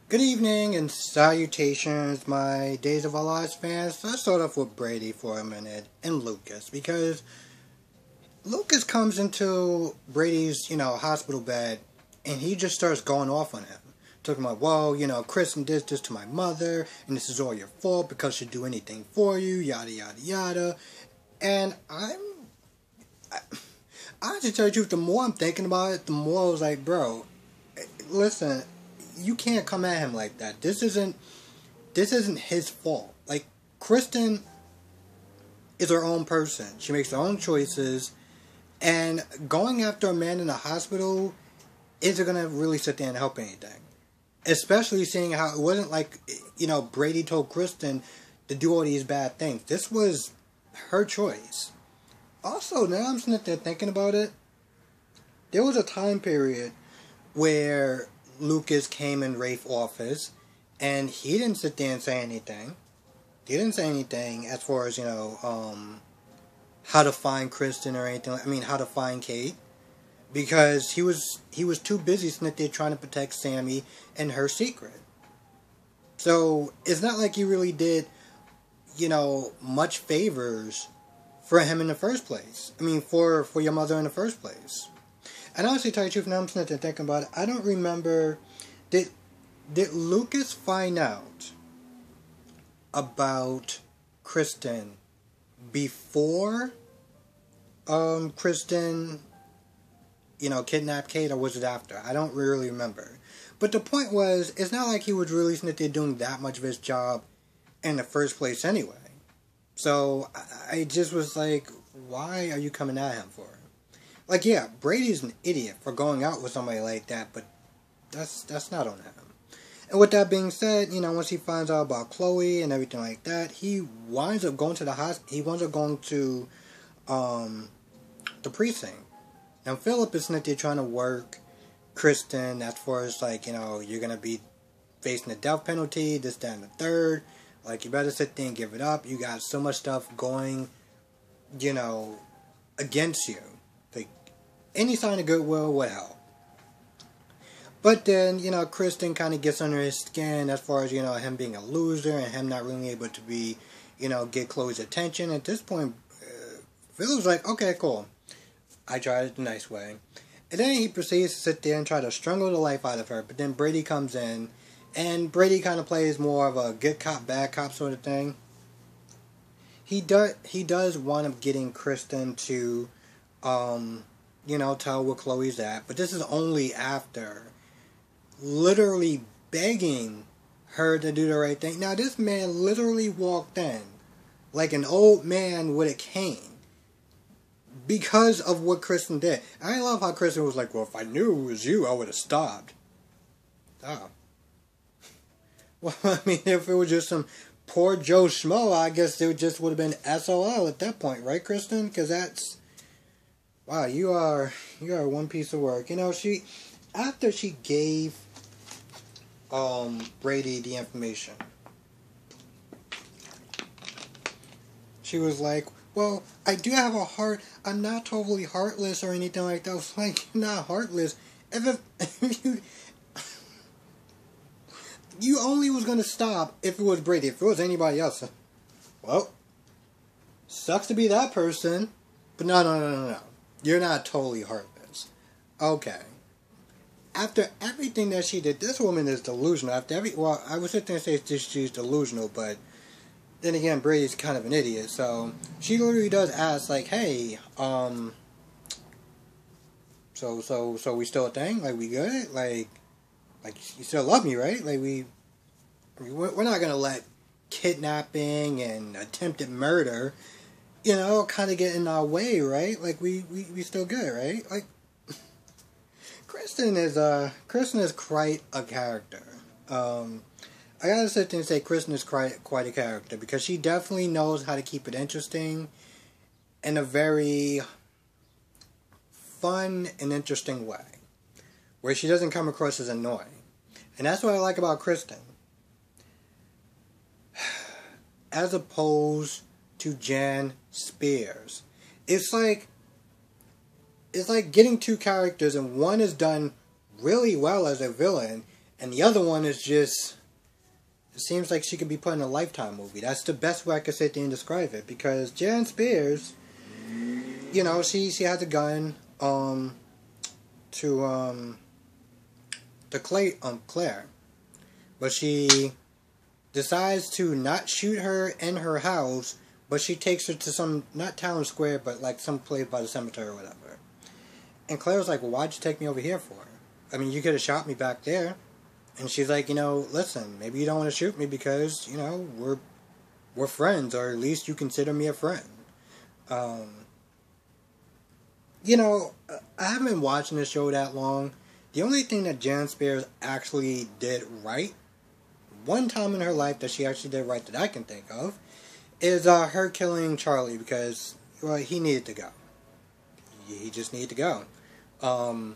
Good evening and salutations, my Days of Our Lives fans. Let's start off with Brady for a minute and Lucas, because Lucas comes into Brady's, hospital bed and he just starts going off on him. Talking about, well, Kristen did this to my mother and this is all your fault because she'd do anything for you, yada, yada, yada. And I honestly tell you the truth, the more I'm thinking about it, the more I was like, bro, listen, you can't come at him like that. This isn't his fault. Like, Kristen is her own person. She makes her own choices, and going after a man in a hospital isn't gonna really sit there and help anything. Especially seeing how it wasn't like, Brady told Kristen to do all these bad things. This was her choice. Also, now I'm sitting there thinking about it. There was a time period where Lucas came in Rafe's office, and he didn't sit there and say anything. He didn't say anything as far as, how to find Kristen or anything. I mean, how to find Kate. Because he was too busy sitting there trying to protect Sammy and her secret. So, it's not like he really did, much favors for him in the first place. I mean, for your mother in the first place. And honestly, tell you the truth, now I'm sitting there thinking about it, I don't remember, did Lucas find out about Kristen before Kristen, kidnapped Kate, or was it after? I don't really remember. But the point was, it's not like he was really sitting there doing that much of his job in the first place anyway. So, I just was like, why are you coming at him for it? Like, yeah, Brady's an idiot for going out with somebody like that, but that's not on him. And with that being said, once he finds out about Chloe and everything like that, he winds up going to the hospital. He winds up going to the precinct. And Philip is sitting there trying to work Kristen as far as, like, you're going to be facing the death penalty, this, that, and the third. Like, you better sit there and give it up. You got so much stuff going, against you. Like, any sign of goodwill would help. But then, Kristen kind of gets under his skin as far as, him being a loser and him not really able to be, get Chloe's attention. At this point, Philip's like, okay, cool. I tried it the nice way. And then he proceeds to sit there and try to strangle the life out of her. But then Brady comes in, and Brady kind of plays more of a good cop, bad cop sort of thing. He does wind up getting Kristen to, tell where Chloe's at. But this is only after literally begging her to do the right thing. Now, this man literally walked in like an old man with a cane because of what Kristen did. I love how Kristen was like, well, if I knew it was you, I would have stopped. Oh. Well, I mean, if it was just some poor Joe Schmo, I guess it just would have been SOL at that point, right, Kristen? Because that's... Wow, you are one piece of work. After she gave Brady the information, she was like, well, I do have a heart. I'm not totally heartless or anything like that. I was like, you're not heartless. If you only was going to stop if it was Brady. If it was anybody else, well, sucks to be that person. But no. You're not totally heartless. Okay. After everything that she did, this woman is delusional. I was sitting there and say she's delusional, but then again, Brady's kind of an idiot. So she literally does ask, like, "Hey, so we still a thing? Like, we good? Like you still love me, right? Like we're not gonna let kidnapping and attempted murder, kind of get in our way, right? Like we still good, right? Like Kristen is quite a character. I gotta sit there and say Kristen is quite a character because she definitely knows how to keep it interesting in a very fun and interesting way, where she doesn't come across as annoying. And that's what I like about Kristen. As opposed to Jan Spears. It's like getting two characters and one is done really well as a villain And the other one is just, it seems like she could be put in a Lifetime movie. That's the best way I could sit there and describe it. Because Jan Spears, you know, she has a gun to Claire. But she decides to not shoot her in her house, but she takes her to some, not town square, but like some place by the cemetery or whatever. And Claire's like, well, why'd you take me over here for? I mean, you could have shot me back there. And she's like, you know, listen, maybe you don't want to shoot me because, you know, we're friends, or at least you consider me a friend. You know, I haven't been watching this show that long. The only thing that Jan Spears actually did right, one time in her life that she actually did right that I can think of, is her killing Charlie because, well, he needed to go. He just needed to go. The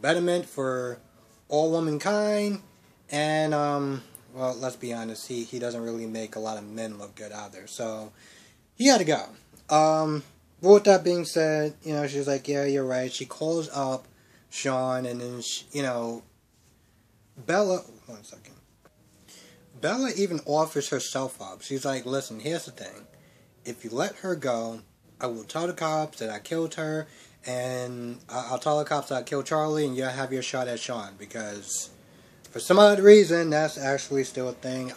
betterment for all womankind, and, well, let's be honest, he doesn't really make a lot of men look good either, so he had to go. But with that being said, you know, she's like, yeah, you're right. She calls up Sean, and then, you know, Bella, one second. Bella even offers herself up. She's like, listen, here's the thing. If you let her go, I will tell the cops that I killed her, and I'll tell the cops that I killed Charlie, and you'll have your shot at Sean, because for some odd reason, that's actually still a thing.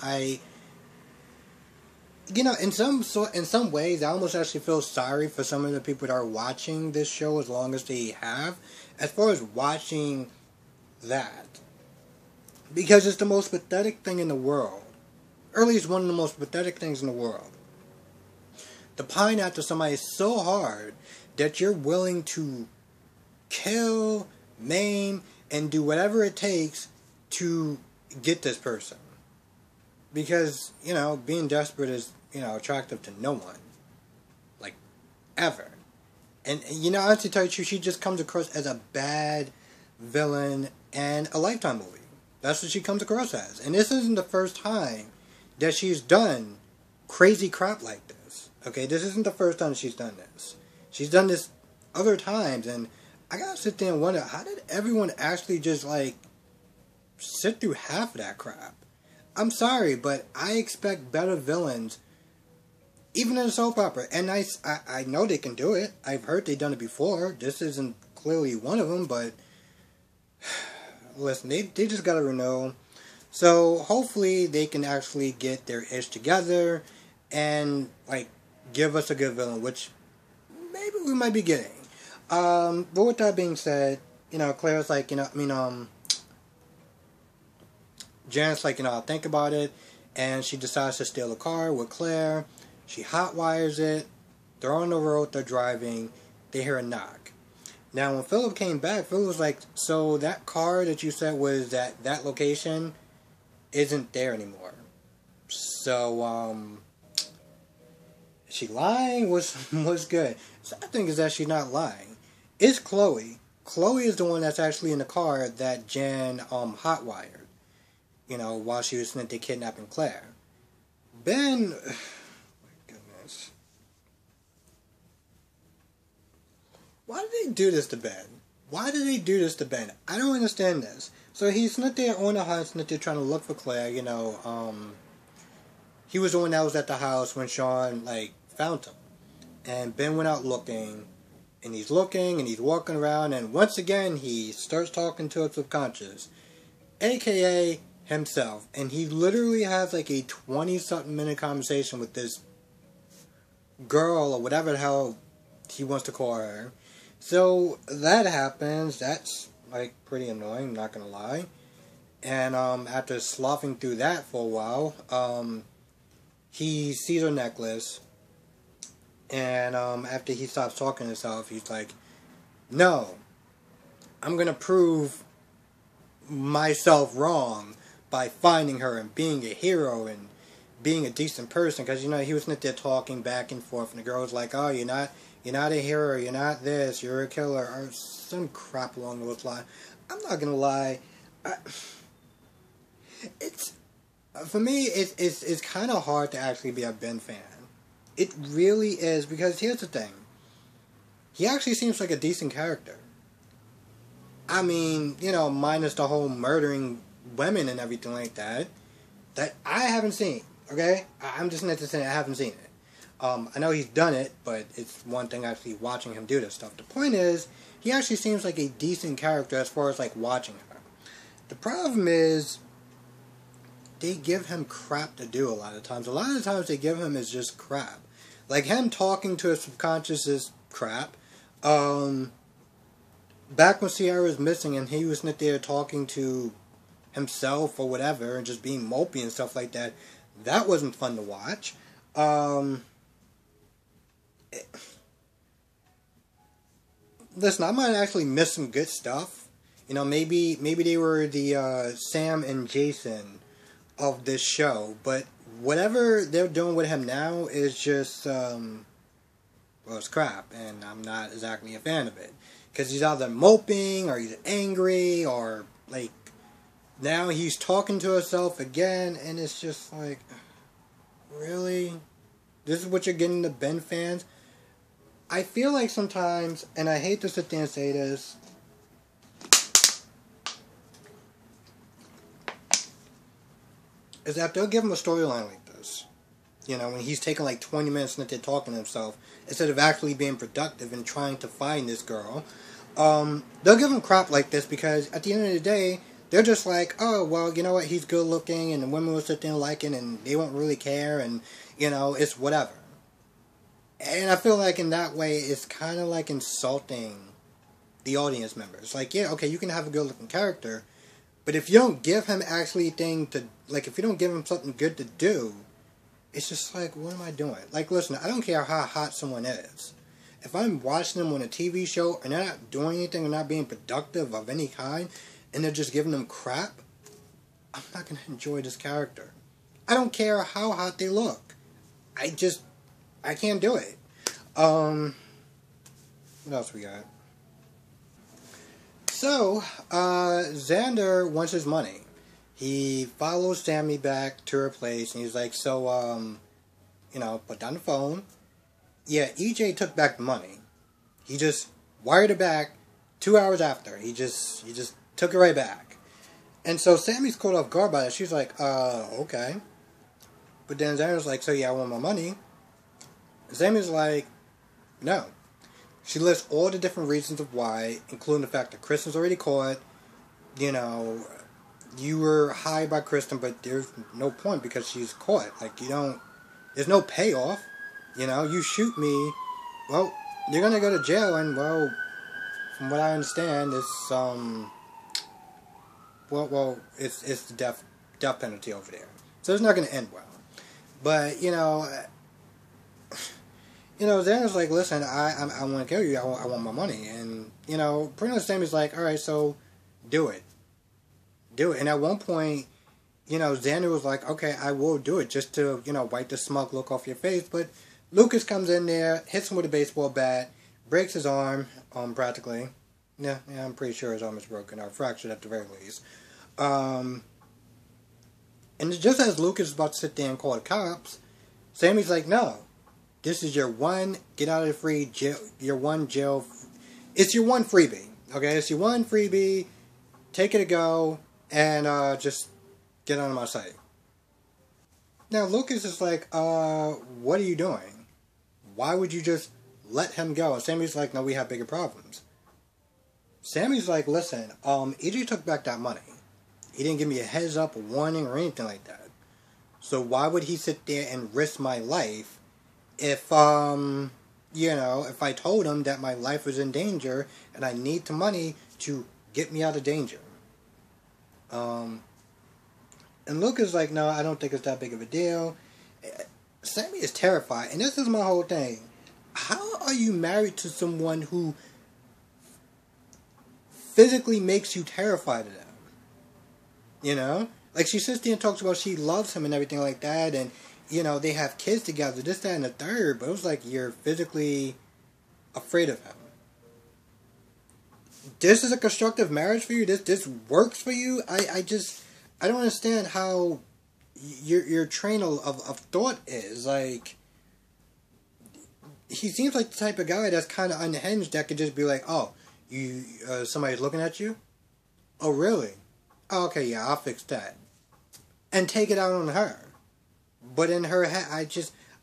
You know, in some ways, I almost actually feel sorry for some of the people that are watching this show as long as they have, as far as watching that. Because it's the most pathetic thing in the world. Or at least one of the most pathetic things in the world. To pine after somebody so hard that you're willing to kill, maim, and do whatever it takes to get this person. Because, you know, being desperate is, you know, attractive to no one. Like, ever. And, you know, honestly, to tell you the truth, she just comes across as a bad villain and a Lifetime movie. That's what she comes across as. And this isn't the first time that she's done crazy crap like this. Okay, this isn't the first time she's done this. She's done this other times, and I gotta sit there and wonder, how did everyone actually just, like, sit through half of that crap? I'm sorry, but I expect better villains, even in a soap opera. And I know they can do it. I've heard they've done it before. This isn't clearly one of them, but listen, they just gotta renew. So hopefully they can actually get their ish together and, like, give us a good villain, which maybe we might be getting. But with that being said, you know, Claire's like, you know, Janet's like, you know, I'll think about it, and she decides to steal a car with Claire. She hotwires it. They're on the road, they're driving, they hear a knock. Now, when Philip came back, Philip was like, so that car that you said was at that location isn't there anymore. So, is she lying? What's good? So I think is that she's not lying. It's Chloe. Chloe is the one that's actually in the car that Jan hotwired. You know, while she was sent to kidnapping Claire. Ben, oh my goodness. Why did they do this to Ben? Why did they do this to Ben? I don't understand this. So he's not there on the hunt, not there trying to look for Claire, you know, he was the one that was at the house when Sean, like, found him. And Ben went out looking, and he's walking around, and once again, he starts talking to his subconscious, a.k.a. himself. And he literally has, like, a 20-something minute conversation with this girl, or whatever the hell he wants to call her. So, that happens. That's, like, pretty annoying, I'm not gonna lie. And, after sloughing through that for a while, he sees her necklace, and, after he stops talking to himself, he's like, no, I'm gonna prove myself wrong by finding her and being a hero and being a decent person, because, you know, he was not there talking back and forth, and the girl was like, oh, you're not a hero, you're not this, you're a killer, or some crap along those lines. I'm not gonna lie, for me, it's kind of hard to actually be a Ben fan. It really is, because here's the thing. He actually seems like a decent character. I mean, you know, minus the whole murdering women and everything like that I haven't seen. Okay, I'm just not to say I haven't seen it. I know he's done it, but it's one thing actually watching him do this stuff. The point is, he actually seems like a decent character as far as like watching him. The problem is, they give him crap to do a lot of times. A lot of the times they give him is just crap. Like him talking to his subconscious is crap. Back when Sierra was missing and he was not there talking to himself or whatever and just being mopey and stuff like that, that wasn't fun to watch. Listen, I might actually miss some good stuff. You know, maybe they were the Sam and Jason of this show, but whatever they're doing with him now is just well, it's crap, and I'm not exactly a fan of it. Because he's either moping, or he's angry, or, like, now he's talking to himself again, and it's just like, really? This is what you're getting to Ben fans? I feel like sometimes, and I hate to sit there and say this, is that they'll give him a storyline like this. You know, when he's taking like 20 minutes and they're talking to himself, instead of actually being productive and trying to find this girl, they'll give him crap like this because at the end of the day, they're just like, oh, well, you know what, he's good looking and the women will sit there and like it and they won't really care and, you know, it's whatever. And I feel like in that way, it's kind of like insulting the audience members. Like, yeah, okay, you can have a good looking character, but if you don't give him actually thing to, like, if you don't give him something good to do, it's just like, what am I doing? Like, listen, I don't care how hot someone is. If I'm watching them on a TV show and they're not doing anything, they're not being productive of any kind, and they're just giving them crap, I'm not going to enjoy this character. I don't care how hot they look. I can't do it. What else we got? So, Xander wants his money. He follows Sammy back to her place, and he's like, so, you know, put down the phone. Yeah, EJ took back the money. He just wired it back 2 hours after. He just took it right back. And so Sammy's caught off guard by that. She's like, okay. But then Xander's like, so yeah, I want my money. Sammy's like, no. She lists all the different reasons of why, including the fact that Kristen's already caught. You know, you were hired by Kristen, but there's no point because she's caught. Like, there's no payoff. You know, you shoot me, well, you're gonna go to jail, and, well, from what I understand, it's, it's the death penalty over there. So it's not gonna end well. But, you know, Xander's like, listen, I want to kill you, I want my money, and, you know, pretty much Sammy's like, alright, so, do it. And at one point, you know, Xander was like, okay, I will do it, just to, you know, wipe the smug look off your face, but Lucas comes in there, hits him with a baseball bat, breaks his arm, practically. Yeah, I'm pretty sure his arm is broken, or fractured at the very least. And just as Lucas is about to sit there and call the cops, Sammy's like, no, this is your one, get out of the free jail, your one jail, it's your one freebie, okay? It's your one freebie, take it a go, and just get out of my sight. Now, Lucas is like, what are you doing? Why would you just let him go? And Sammy's like, no, we have bigger problems. Sammy's like, listen, EJ took back that money. He didn't give me a heads up, a warning, or anything like that. So why would he sit there and risk my life if, you know, if I told him that my life was in danger and I need the money to get me out of danger? And Lucas is like, no, I don't think it's that big of a deal. Sammy is terrified, and this is my whole thing. How are you married to someone who physically makes you terrified of them? You know? Like, she sits there and talks about she loves him and everything like that, and, you know, they have kids together, this, that, and the third, but it was like you're physically afraid of him. This is a constructive marriage for you? This works for you? I don't understand how your train of thought is. Like, he seems like the type of guy that's kind of unhinged that could just be like, oh, somebody's looking at you? Oh, really? Oh, okay, yeah, I'll fix that. And take it out on her. But in her head,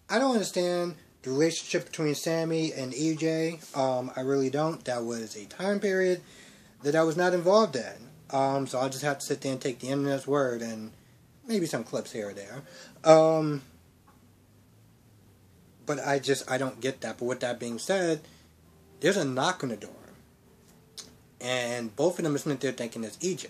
I don't understand the relationship between Sammy and EJ. I really don't. That was a time period that I was not involved in. So I'll just have to sit there and take the internet's word and maybe some clips here or there. But I don't get that. But with that being said, there's a knock on the door. And both of them are sitting there thinking it's EJ.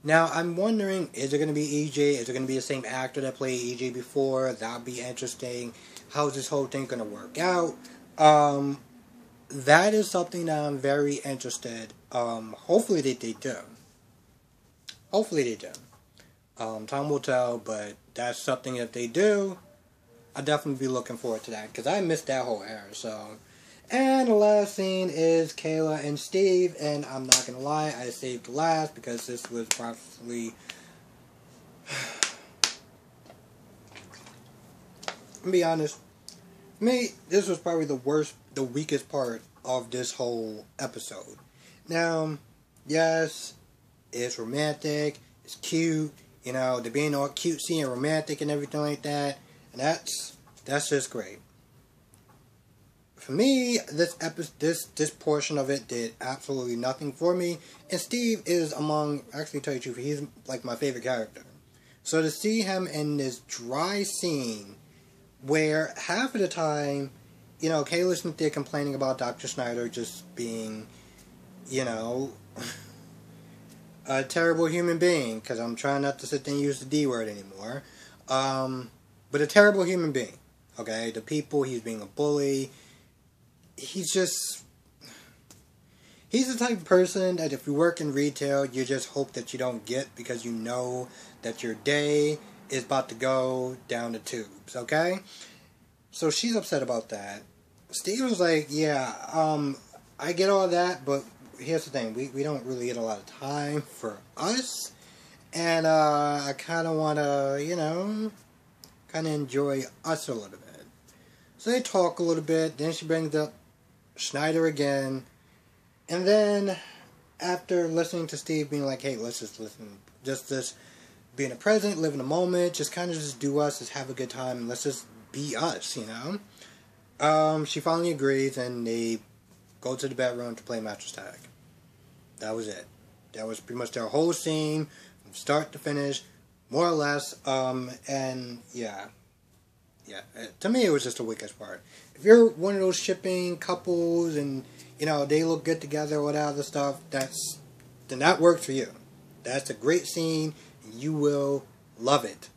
Now, I'm wondering, is it going to be EJ? Is it going to be the same actor that played EJ before? That would be interesting. How's this whole thing going to work out? That is something that I'm very interested. Hopefully they do. Hopefully they do. Time will tell, but that's something if they do, I'll definitely be looking forward to that, because I missed that whole era, so. And the last scene is Kayla and Steve, and I'm not going to lie, I saved the last, because this was probably, to be honest, for me, this was probably the weakest part of this whole episode. Now, yes, it's romantic, it's cute, you know, they're being all cutesy and romantic and everything like that, and that's just great. For me, this portion of it did absolutely nothing for me, and Steve is actually tell you the truth, he's like my favorite character. So to see him in this dry scene, where half of the time, you know, Kayla's there complaining about Dr. Snyder just being, you know, a terrible human being, because I'm trying not to sit there and use the D word anymore, but a terrible human being, okay? The people, he's being a bully. He's the type of person that if you work in retail, you just hope that you don't get, because you know that your day is about to go down the tubes, okay? So she's upset about that. Steve was like, yeah, I get all that, but here's the thing, we don't really get a lot of time for us, and I kind of want to, you know, kind of enjoy us a little bit. So they talk a little bit, then she brings up Snyder again, and then after listening to Steve being like, hey, let's just listen, just this, be in the present, live in the moment, just kind of just do us, just have a good time, and let's just be us, you know? She finally agrees, and they go to the bedroom to play mattress tag. That was it. That was pretty much their whole scene, from start to finish, more or less, and yeah. Yeah, to me it was just the weakest part. If you're one of those shipping couples and, you know, they look good together or whatever stuff, then that works for you. That's a great scene, and you will love it.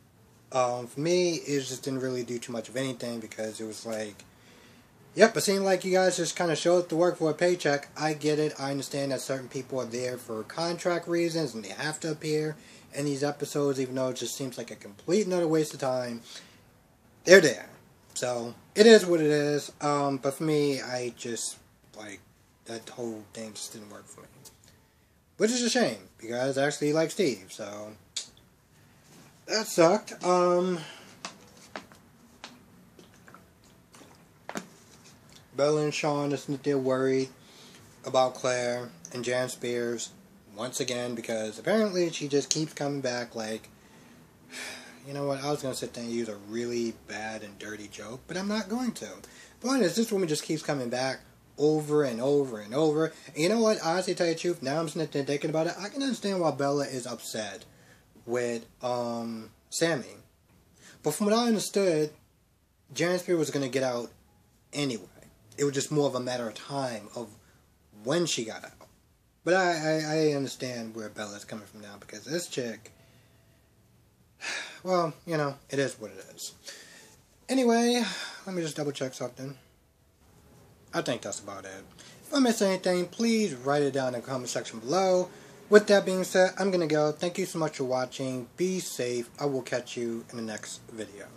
For me, it just didn't really do too much of anything, because it was like, yep, it seemed like you guys just kind of showed up to work for a paycheck. I get it. I understand that certain people are there for contract reasons, and they have to appear in these episodes, even though it just seems like a complete and utter waste of time. They're there. So, it is what it is. But for me, I just, like, that whole thing just didn't work for me. Which is a shame, because I actually like Steve, so that sucked. Bella and Sean are sitting there worried about Claire and Jan Spears once again, because apparently she just keeps coming back like, you know what, I was going to sit there and use a really bad and dirty joke, but I'm not going to. The point is, this woman just keeps coming back over and over and over. And you know what, honestly, to tell you the truth, now I'm sitting there thinking about it, I can understand why Bella is upset with Sammy. But from what I understood, Jan Spears was going to get out anyway. It was just more of a matter of time of when she got out. But I understand where Bella's coming from now, because this chick, well, you know, it is what it is. Anyway, let me just double check something. I think that's about it. If I missed anything, please write it down in the comment section below. With that being said, I'm going to go. Thank you so much for watching. Be safe. I will catch you in the next video.